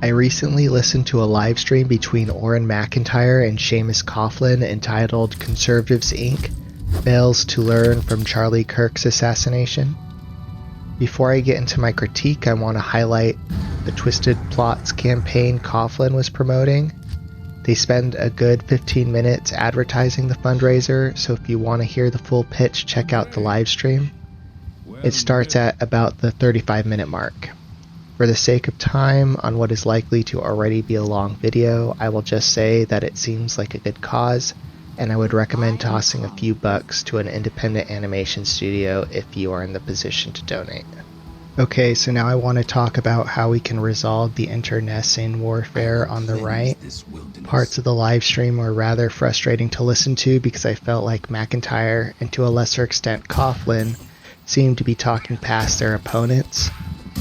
I recently listened to a live stream between Orrin McIntyre and Seamus Coughlin entitled Conservatives Inc. Fails to Learn from Charlie Kirk's Assassination. Before I get into my critique, I want to highlight the Twisted Plots campaign Coughlin was promoting. They spend a good 15 minutes advertising the fundraiser, so if you want to hear the full pitch, check out the live stream. It starts at about the 35-minute mark. For the sake of time on what is likely to already be a long video, I will just say that it seems like a good cause, and I would recommend tossing a few bucks to an independent animation studio if you are in the position to donate. Okay, so now I want to talk about how we can resolve the internecine warfare on the right. Parts of the live stream were rather frustrating to listen to because I felt like McIntyre, and to a lesser extent Coughlin, seemed to be talking past their opponents.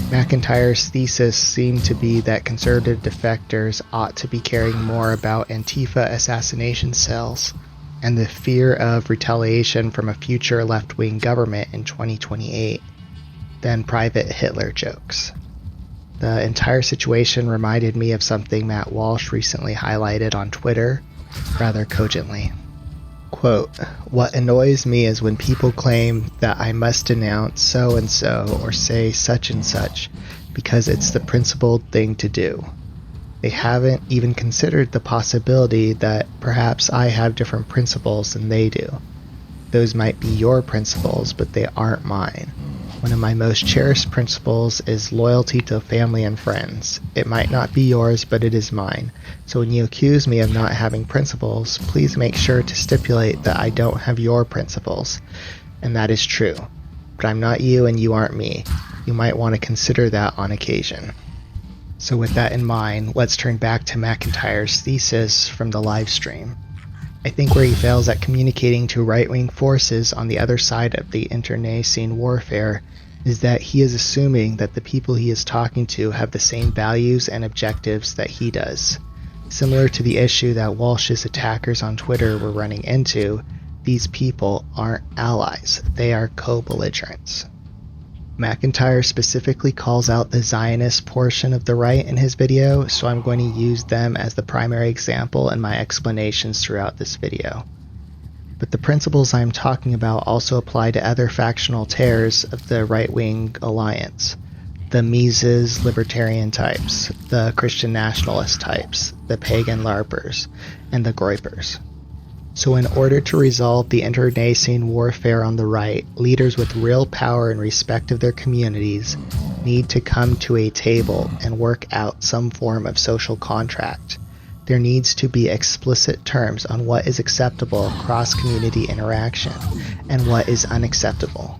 McIntyre's thesis seemed to be that conservative defectors ought to be caring more about Antifa assassination cells and the fear of retaliation from a future left-wing government in 2028 than private Hitler jokes. The entire situation reminded me of something Matt Walsh recently highlighted on Twitter rather cogently. Quote, "What annoys me is when people claim that I must denounce so-and-so or say such and such because it's the principled thing to do. They haven't even considered the possibility that perhaps I have different principles than they do. Those might be your principles, but they aren't mine. One of my most cherished principles is loyalty to family and friends. It might not be yours, but it is mine. So when you accuse me of not having principles, please make sure to stipulate that I don't have your principles. And that is true. But I'm not you and you aren't me. You might want to consider that on occasion." So with that in mind, let's turn back to McIntyre's thesis from the live stream. I think where he fails at communicating to right-wing forces on the other side of the internecine warfare is that he is assuming that the people he is talking to have the same values and objectives that he does. Similar to the issue that Walsh's attackers on Twitter were running into, these people aren't allies, they are co-belligerents. McIntyre specifically calls out the Zionist portion of the right in his video, so I'm going to use them as the primary example in my explanations throughout this video. But the principles I'm talking about also apply to other factional tares of the right-wing alliance. The Mises libertarian types, the Christian nationalist types, the pagan LARPers, and the Groypers. So in order to resolve the internecine warfare on the right, leaders with real power and respect of their communities need to come to a table and work out some form of social contract. There needs to be explicit terms on what is acceptable cross-community interaction and what is unacceptable.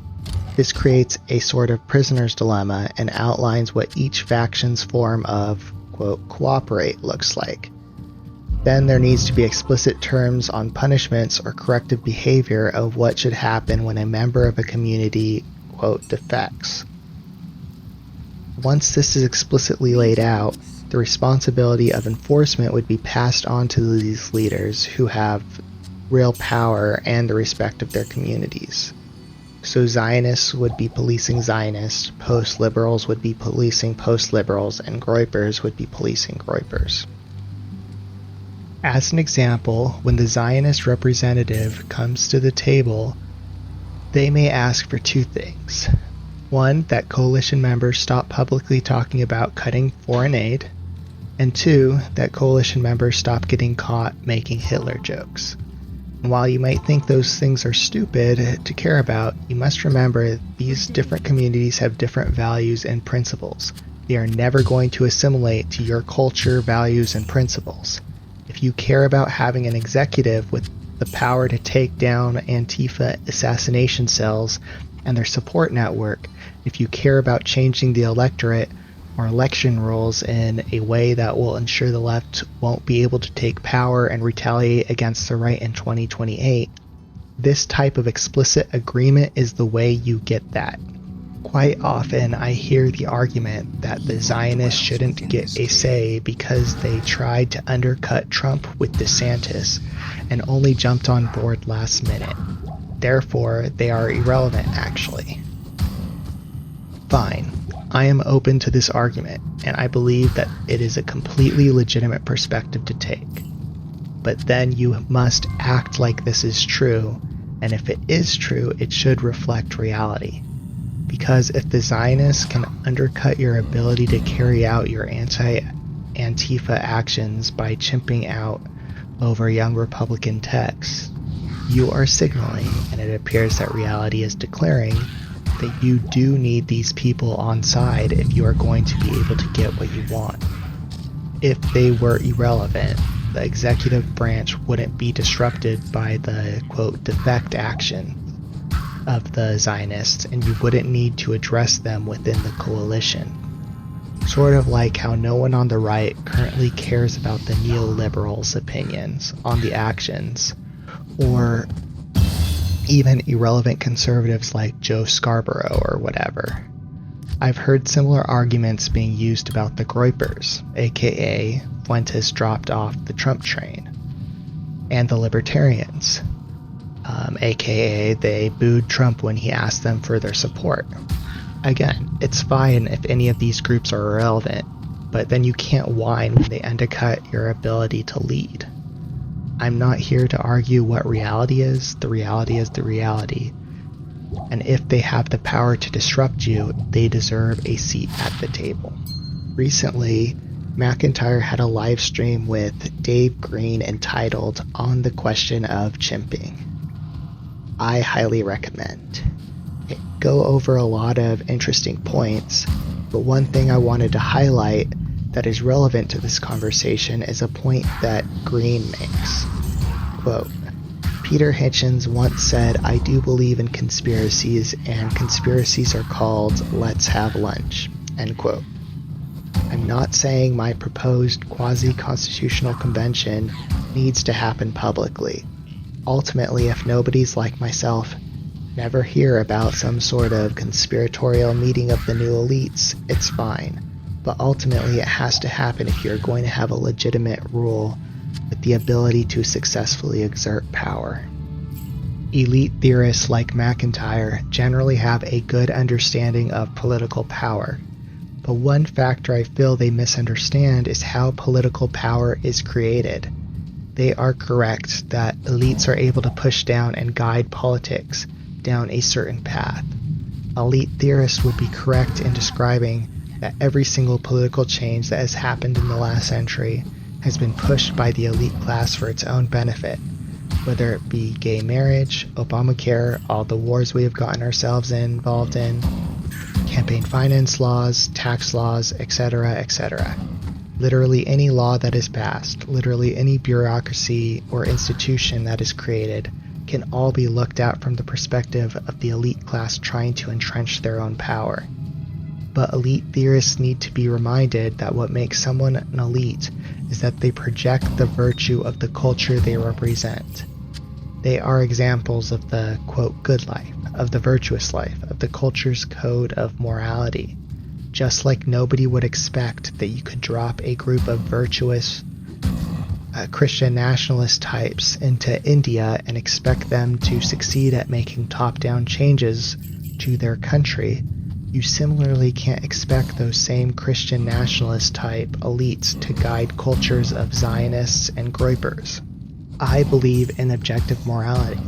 This creates a sort of prisoner's dilemma and outlines what each faction's form of, quote, cooperate looks like. Then there needs to be explicit terms on punishments or corrective behavior of what should happen when a member of a community, quote, defects. Once this is explicitly laid out, the responsibility of enforcement would be passed on to these leaders who have real power and the respect of their communities. So Zionists would be policing Zionists, post-liberals would be policing post-liberals, and Groypers would be policing Groypers. As an example, when the Zionist representative comes to the table, they may ask for two things. One, that coalition members stop publicly talking about cutting foreign aid, and two, that coalition members stop getting caught making Hitler jokes. And while you might think those things are stupid to care about, you must remember these different communities have different values and principles. They are never going to assimilate to your culture, values, and principles. If you care about having an executive with the power to take down Antifa assassination cells and their support network, if you care about changing the electorate or election rules in a way that will ensure the left won't be able to take power and retaliate against the right in 2028, this type of explicit agreement is the way you get that. Quite often I hear the argument that the Zionists shouldn't get a say because they tried to undercut Trump with DeSantis and only jumped on board last minute. Therefore, they are irrelevant actually. Fine. I am open to this argument, and I believe that it is a completely legitimate perspective to take. But then you must act like this is true, and if it is true, it should reflect reality. Because if the Zionists can undercut your ability to carry out your anti-Antifa actions by chimping out over young Republican texts, you are signaling, and it appears that reality is declaring, that you do need these people on side if you are going to be able to get what you want. If they were irrelevant, the executive branch wouldn't be disrupted by the, quote, defect action of the Zionists, and you wouldn't need to address them within the coalition. Sort of like how no one on the right currently cares about the neoliberals' opinions on the actions, or even irrelevant conservatives like Joe Scarborough or whatever. I've heard similar arguments being used about the Groypers, aka Fuentes dropped off the Trump train, and the Libertarians, aka they booed Trump when he asked them for their support. Again, it's fine if any of these groups are irrelevant, but then you can't whine when they undercut your ability to lead. I'm not here to argue what reality is. The reality is the reality. And if they have the power to disrupt you, they deserve a seat at the table. Recently, McIntyre had a live stream with Dave Green entitled On the Question of Chimping. I highly recommend. Go over a lot of interesting points, but one thing I wanted to highlight that is relevant to this conversation is a point that Green makes. Quote, Peter Hitchens once said, I do believe in conspiracies, and conspiracies are called let's have lunch, end quote. I'm not saying my proposed quasi-constitutional convention needs to happen publicly. Ultimately, if nobody's like myself never hear about some sort of conspiratorial meeting of the new elites, it's fine. But ultimately it has to happen if you're going to have a legitimate rule with the ability to successfully exert power. Elite theorists like McIntyre generally have a good understanding of political power, but one factor I feel they misunderstand is how political power is created. They are correct that elites are able to push down and guide politics down a certain path. Elite theorists would be correct in describing that every single political change that has happened in the last century has been pushed by the elite class for its own benefit, whether it be gay marriage, Obamacare, all the wars we have gotten ourselves involved in, campaign finance laws, tax laws, etc., etc. Literally any law that is passed, literally any bureaucracy or institution that is created, can all be looked at from the perspective of the elite class trying to entrench their own power. But elite theorists need to be reminded that what makes someone an elite is that they project the virtue of the culture they represent. They are examples of the, quote, good life, of the virtuous life, of the culture's code of morality. Just like nobody would expect that you could drop a group of virtuous Christian nationalist types into India and expect them to succeed at making top-down changes to their country, you similarly can't expect those same Christian nationalist type elites to guide cultures of Zionists and Groypers. I believe in objective morality.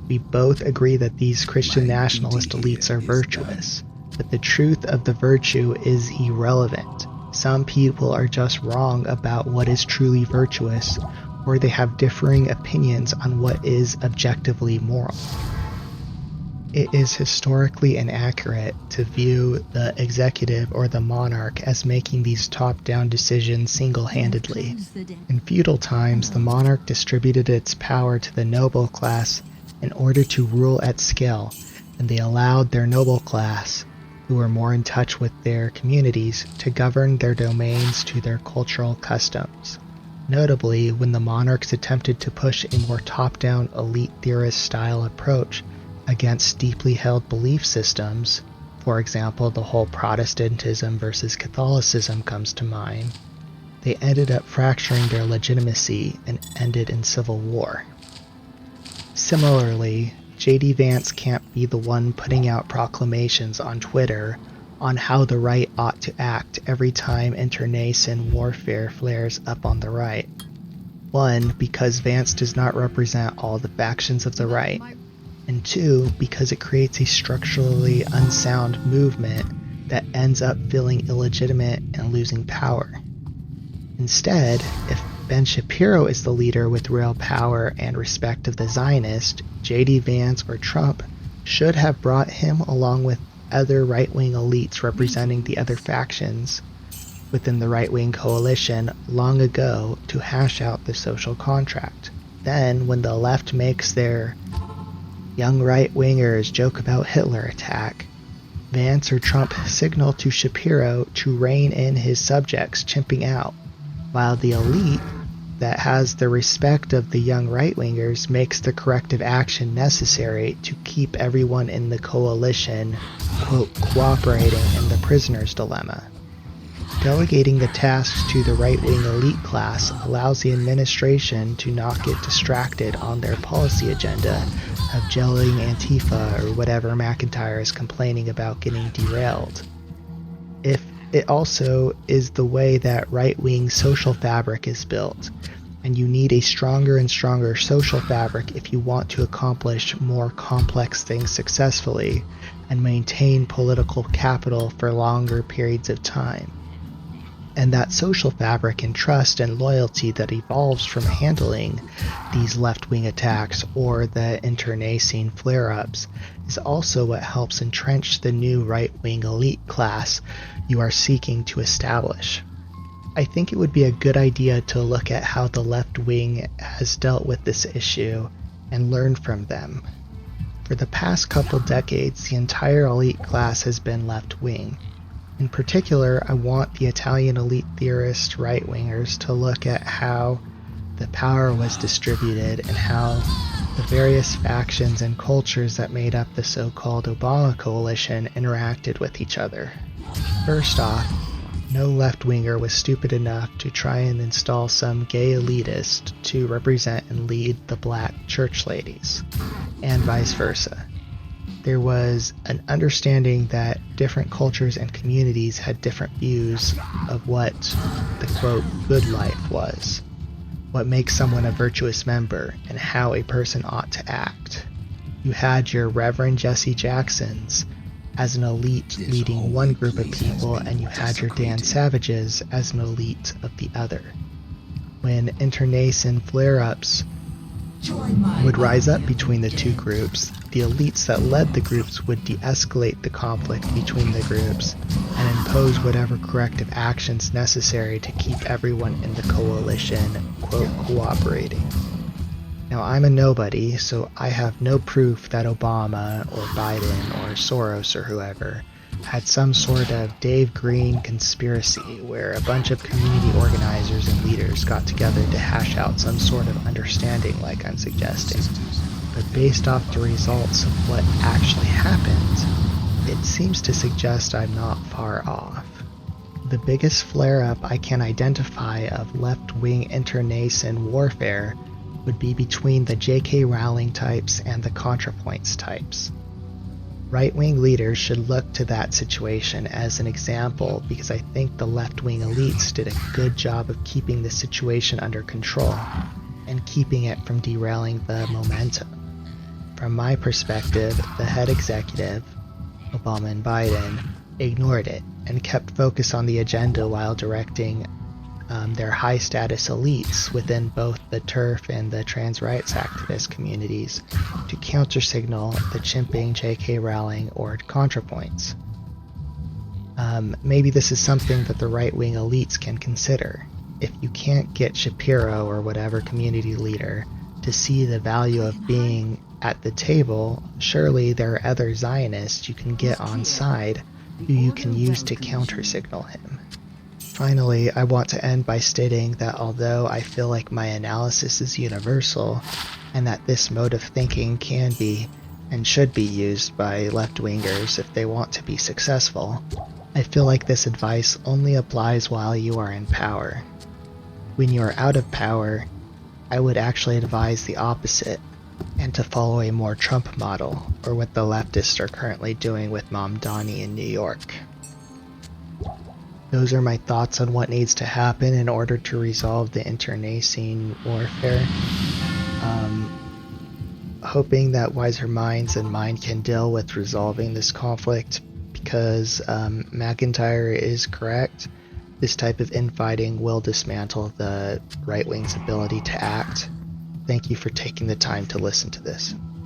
We both agree that these Christian nationalist elites are virtuous, but the truth of the virtue is irrelevant. Some people are just wrong about what is truly virtuous, or they have differing opinions on what is objectively moral. It is historically inaccurate to view the executive or the monarch as making these top-down decisions single-handedly. In feudal times, the monarch distributed its power to the noble class in order to rule at scale, and they allowed their noble class, who were more in touch with their communities, to govern their domains to their cultural customs. Notably, when the monarchs attempted to push a more top-down elite theorist-style approach against deeply held belief systems, for example, the whole Protestantism versus Catholicism comes to mind, they ended up fracturing their legitimacy and ended in civil war. Similarly, J.D. Vance can't be the one putting out proclamations on Twitter on how the right ought to act every time internecine warfare flares up on the right. One, because Vance does not represent all the factions of the right, and two, because it creates a structurally unsound movement that ends up feeling illegitimate and losing power. Instead, if Ben Shapiro is the leader with real power and respect of the Zionist, J.D. Vance or Trump should have brought him along with other right-wing elites representing the other factions within the right-wing coalition long ago to hash out the social contract. Then, when the left makes their young right-wingers joke about Hitler attack, Vance or Trump signal to Shapiro to rein in his subjects chimping out, while the elite that has the respect of the young right-wingers makes the corrective action necessary to keep everyone in the coalition, quote, cooperating in the prisoner's dilemma. Delegating the tasks to the right-wing elite class allows the administration to not get distracted on their policy agenda of gelling Antifa or whatever McIntyre is complaining about getting derailed. If it also is the way that right-wing social fabric is built, and you need a stronger and stronger social fabric if you want to accomplish more complex things successfully and maintain political capital for longer periods of time. And that social fabric and trust and loyalty that evolves from handling these left-wing attacks or the internecine flare-ups is also what helps entrench the new right-wing elite class you are seeking to establish. I think it would be a good idea to look at how the left wing has dealt with this issue and learn from them. For the past couple decades, the entire elite class has been left-wing. In particular, I want the Italian elite theorist right-wingers to look at how the power was distributed and how the various factions and cultures that made up the so-called Obama coalition interacted with each other. First off, no left-winger was stupid enough to try and install some gay elitist to represent and lead the black church ladies, and vice versa. There was an understanding that different cultures and communities had different views of what the quote good life was, what makes someone a virtuous member, and how a person ought to act. You had your Reverend Jesse Jacksons as an elite leading one group of people, and you had your Dan Savages as an elite of the other. When internecine flare-ups would rise up between the two groups, the elites that led the groups would de-escalate the conflict between the groups and impose whatever corrective actions necessary to keep everyone in the coalition, quote, cooperating. Now, I'm a nobody, so I have no proof that Obama or Biden or Soros or whoever had some sort of Dave Green conspiracy where a bunch of community organizers and leaders got together to hash out some sort of understanding like I'm suggesting. But based off the results of what actually happened, it seems to suggest I'm not far off. The biggest flare-up I can identify of left-wing internecine warfare would be between the J.K. Rowling types and the ContraPoints types. Right-wing leaders should look to that situation as an example because I think the left-wing elites did a good job of keeping the situation under control and keeping it from derailing the momentum. From my perspective, the head executive, Obama and Biden, ignored it and kept focus on the agenda while directing their high-status elites within both the TERF and the trans rights activist communities to counter-signal the chimping J.K. Rowling or ContraPoints. Maybe this is something that the right-wing elites can consider. If you can't get Shapiro or whatever community leader to see the value of being at the table, surely there are other Zionists you can get on side who you can use to counter-signal him. Finally, I want to end by stating that although I feel like my analysis is universal, and that this mode of thinking can be and should be used by left-wingers if they want to be successful, I feel like this advice only applies while you are in power. When you are out of power, I would actually advise the opposite, and to follow a more Trump model, or what the leftists are currently doing with Mamdani in New York. Those are my thoughts on what needs to happen in order to resolve the internecine warfare. Hoping that wiser minds and mine can deal with resolving this conflict, because McIntyre is correct. This type of infighting will dismantle the right wing's ability to act. Thank you for taking the time to listen to this.